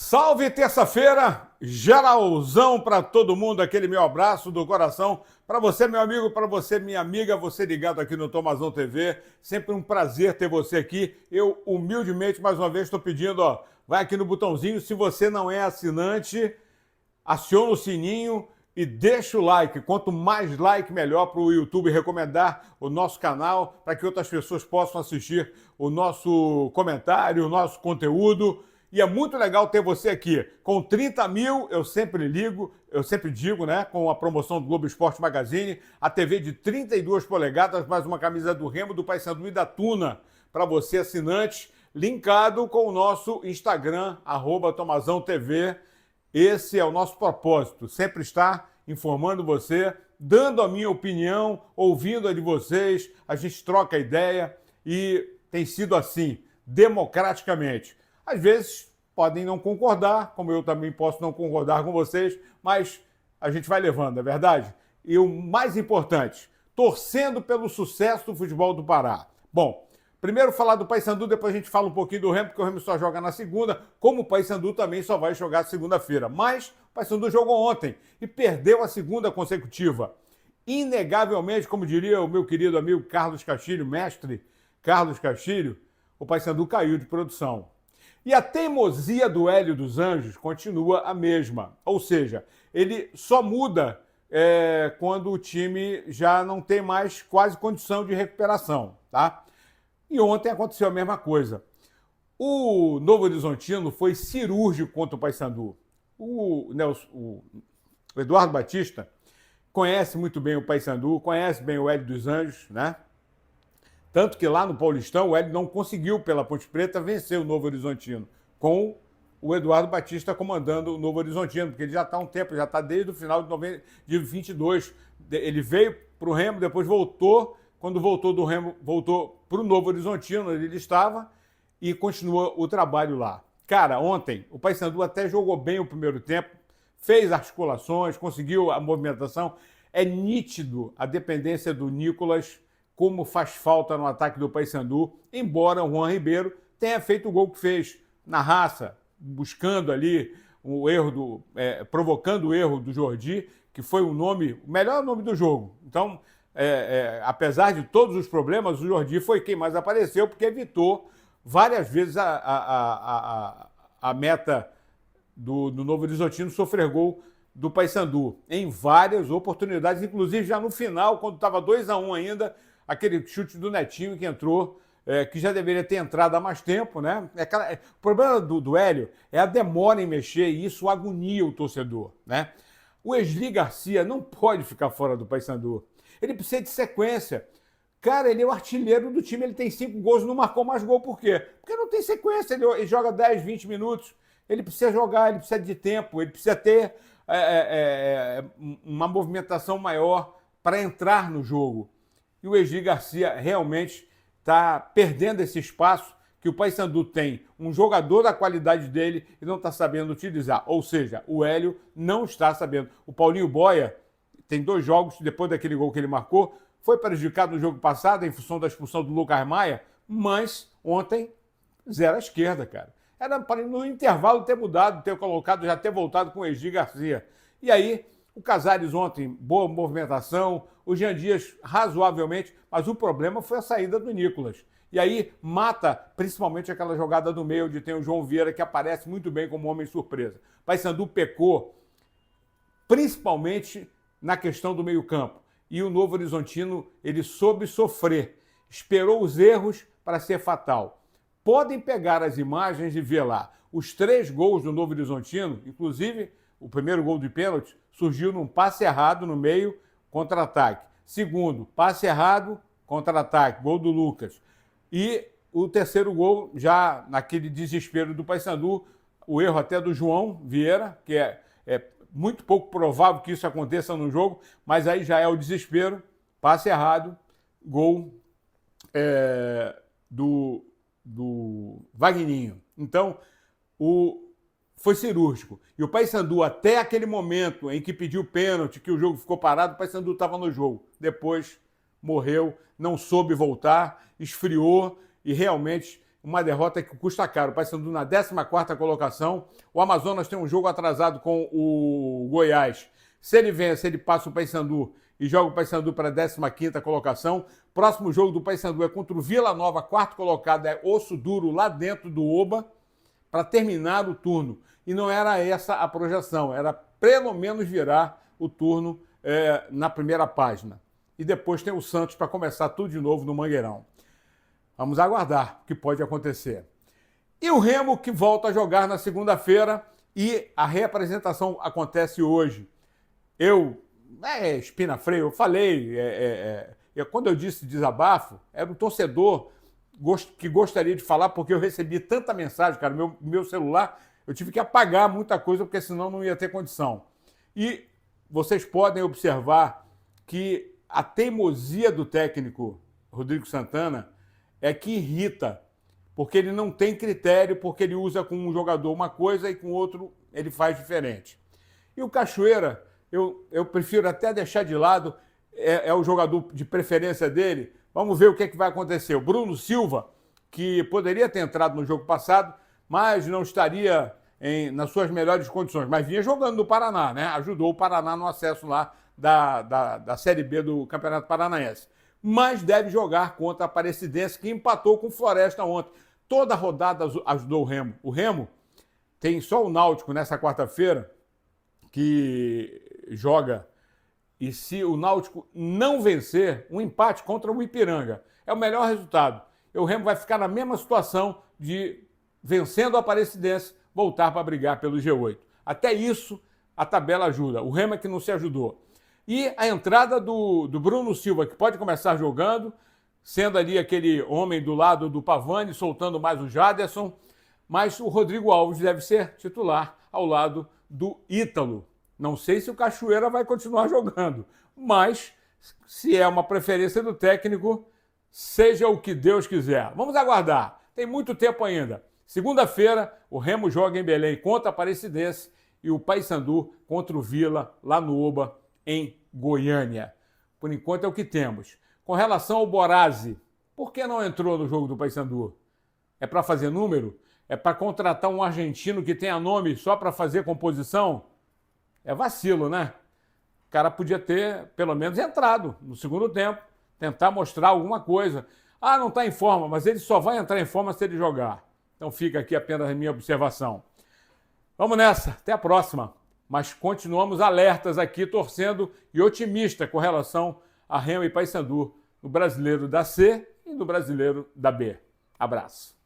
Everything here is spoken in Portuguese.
Salve terça-feira, geralzão para todo mundo, aquele meu abraço do coração para você, meu amigo, para você, minha amiga, você ligado aqui no Tomazão TV, sempre um prazer ter você aqui. Eu, humildemente, mais uma vez, estou pedindo, vai aqui no botãozinho, se você não é assinante, aciona o sininho e deixa o like. Quanto mais like, melhor para o YouTube recomendar o nosso canal, para que outras pessoas possam assistir o nosso comentário, o nosso conteúdo. E é muito legal ter você aqui. Com 30 mil, eu sempre ligo, eu sempre digo, né? Com a promoção do Globo Esporte Magazine, a TV de 32 polegadas, mais uma camisa do Remo, do Paysandu e da Tuna, para você, assinante, linkado com o nosso Instagram, @TomazãoTV. Esse é o nosso propósito, sempre estar informando você, dando a minha opinião, ouvindo a de vocês, a gente troca ideia e tem sido assim, democraticamente. Às vezes podem não concordar, como eu também posso não concordar com vocês, mas a gente vai levando, não é verdade? E o mais importante, torcendo pelo sucesso do futebol do Pará. Bom, primeiro falar do Paysandu, depois a gente fala um pouquinho do Remo, porque o Remo só joga na segunda, como o Paysandu também só vai jogar segunda-feira. Mas o Paysandu jogou ontem e perdeu a segunda consecutiva. Inegavelmente, como diria o meu querido amigo Carlos Castilho, mestre Carlos Castilho, o Paysandu caiu de produção. E a teimosia do Hélio dos Anjos continua a mesma. Ou seja, ele só muda quando o time já não tem mais quase condição de recuperação, tá? E ontem aconteceu a mesma coisa. O Novo Horizontino foi cirúrgico contra o Paysandu. O Eduardo Batista conhece muito bem o Paysandu, conhece bem o Hélio dos Anjos, né? Tanto que lá no Paulistão, o Hélio não conseguiu, pela Ponte Preta, vencer o Novo Horizontino, com o Eduardo Batista comandando o Novo Horizontino, porque ele já está há um tempo, já está desde o final de 22. Ele veio para o Remo, depois voltou, quando voltou do Remo, voltou para o Novo Horizontino, onde ele estava, e continua o trabalho lá. Cara, ontem, o Paysandu até jogou bem o primeiro tempo, fez articulações, conseguiu a movimentação. É nítido a dependência do Nicolas, como faz falta no ataque do Paysandu, embora o Juan Ribeiro tenha feito o gol que fez na raça, buscando ali o erro provocando o erro do Jordi, que foi o melhor nome do jogo. Então, apesar de todos os problemas, o Jordi foi quem mais apareceu, porque evitou várias vezes a meta do Novo Horizontino sofrer gol do Paysandu, em várias oportunidades, inclusive já no final, quando estava 2-1 ainda, aquele chute do Netinho que entrou, que já deveria ter entrado há mais tempo, né? O problema do Hélio é a demora em mexer e isso agonia o torcedor, né? O Wesley Garcia não pode ficar fora do Paysandu. Ele precisa de sequência. Cara, ele é o artilheiro do time, ele tem 5 gols, não marcou mais gol, por quê? Porque não tem sequência, ele joga 10, 20 minutos, ele precisa jogar, ele precisa de tempo, ele precisa ter uma movimentação maior para entrar no jogo. E o Wesley Garcia realmente está perdendo esse espaço que o Paysandu tem um jogador da qualidade dele e não está sabendo utilizar. Ou seja, o Hélio não está sabendo. O Paulinho Boia tem 2 jogos, depois daquele gol que ele marcou, foi prejudicado no jogo passado em função da expulsão do Lucas Maia, mas ontem, 0 à esquerda, cara. Era para no intervalo ter mudado, ter colocado, já ter voltado com o Wesley Garcia. E aí, o Casares ontem, boa movimentação, o Jean Dias razoavelmente, mas o problema foi a saída do Nicolas. E aí mata principalmente aquela jogada do meio, onde tem o João Vieira, que aparece muito bem como homem surpresa. Paysandu pecou principalmente na questão do meio-campo. E o Novo Horizontino, ele soube sofrer, esperou os erros para ser fatal. Podem pegar as imagens e ver lá. Os 3 gols do Novo Horizontino, inclusive o primeiro gol de pênalti, surgiu num passe errado no meio, contra-ataque. Segundo, passe errado, contra-ataque, gol do Lucas. E o terceiro gol, já naquele desespero do Paysandu, o erro até do João Vieira, que é muito pouco provável que isso aconteça no jogo, mas aí já é o desespero, passe errado, gol do Vagninho. Então, foi cirúrgico. E o Paysandu, até aquele momento em que pediu pênalti, que o jogo ficou parado, o Paysandu estava no jogo. Depois morreu, não soube voltar, esfriou e realmente uma derrota que custa caro. O Paysandu na 14ª colocação. O Amazonas tem um jogo atrasado com o Goiás. Se ele vence, ele passa o Paysandu e joga o Paysandu para a 15ª colocação. Próximo jogo do Paysandu é contra o Vila Nova, quarto colocado, é osso duro lá dentro do Oba, para terminar o turno. E não era essa a projeção, era pelo menos virar o turno na primeira página. E depois tem o Santos para começar tudo de novo no Mangueirão. Vamos aguardar o que pode acontecer. E o Remo que volta a jogar na segunda-feira e a reapresentação acontece hoje. Espina Freio, eu falei, quando eu disse desabafo, era o torcedor que gostaria de falar, porque eu recebi tanta mensagem, cara, meu celular, eu tive que apagar muita coisa, porque senão não ia ter condição. E vocês podem observar que a teimosia do técnico Rodrigo Santana é que irrita, porque ele não tem critério, porque ele usa com um jogador uma coisa e com outro ele faz diferente. E o Cachoeira, eu prefiro até deixar de lado, é o jogador de preferência dele. Vamos ver o que é que vai acontecer. O Bruno Silva, que poderia ter entrado no jogo passado, mas não estaria nas suas melhores condições, mas vinha jogando no Paraná, né? Ajudou o Paraná no acesso lá da Série B do Campeonato Paranaense. Mas deve jogar contra a Aparecidense, que empatou com o Floresta ontem. Toda a rodada ajudou o Remo. O Remo tem só o Náutico nessa quarta-feira, que joga, e se o Náutico não vencer, um empate contra o Ipiranga é o melhor resultado. E o Remo vai ficar na mesma situação de, vencendo a Aparecidense, voltar para brigar pelo G8. Até isso a tabela ajuda. O Remo é que não se ajudou. E a entrada do Bruno Silva, que pode começar jogando, sendo ali aquele homem do lado do Pavani, soltando mais o Jaderson, mas o Rodrigo Alves deve ser titular ao lado do Ítalo. Não sei se o Cachoeira vai continuar jogando, mas se é uma preferência do técnico, seja o que Deus quiser. Vamos aguardar, tem muito tempo ainda. Segunda-feira, o Remo joga em Belém contra a Aparecidense e o Paysandu contra o Vila, lá no Oba, em Goiânia. Por enquanto é o que temos. Com relação ao Borazzi, por que não entrou no jogo do Paysandu? É para fazer número? É para contratar um argentino que tenha nome só para fazer composição? É vacilo, né? O cara podia ter, pelo menos, entrado no segundo tempo, tentar mostrar alguma coisa. Ah, não está em forma, mas ele só vai entrar em forma se ele jogar. Então fica aqui apenas a minha observação. Vamos nessa, até a próxima. Mas continuamos alertas aqui, torcendo e otimista com relação a Remo e Paysandu no Brasileiro da C e no Brasileiro da B. Abraço.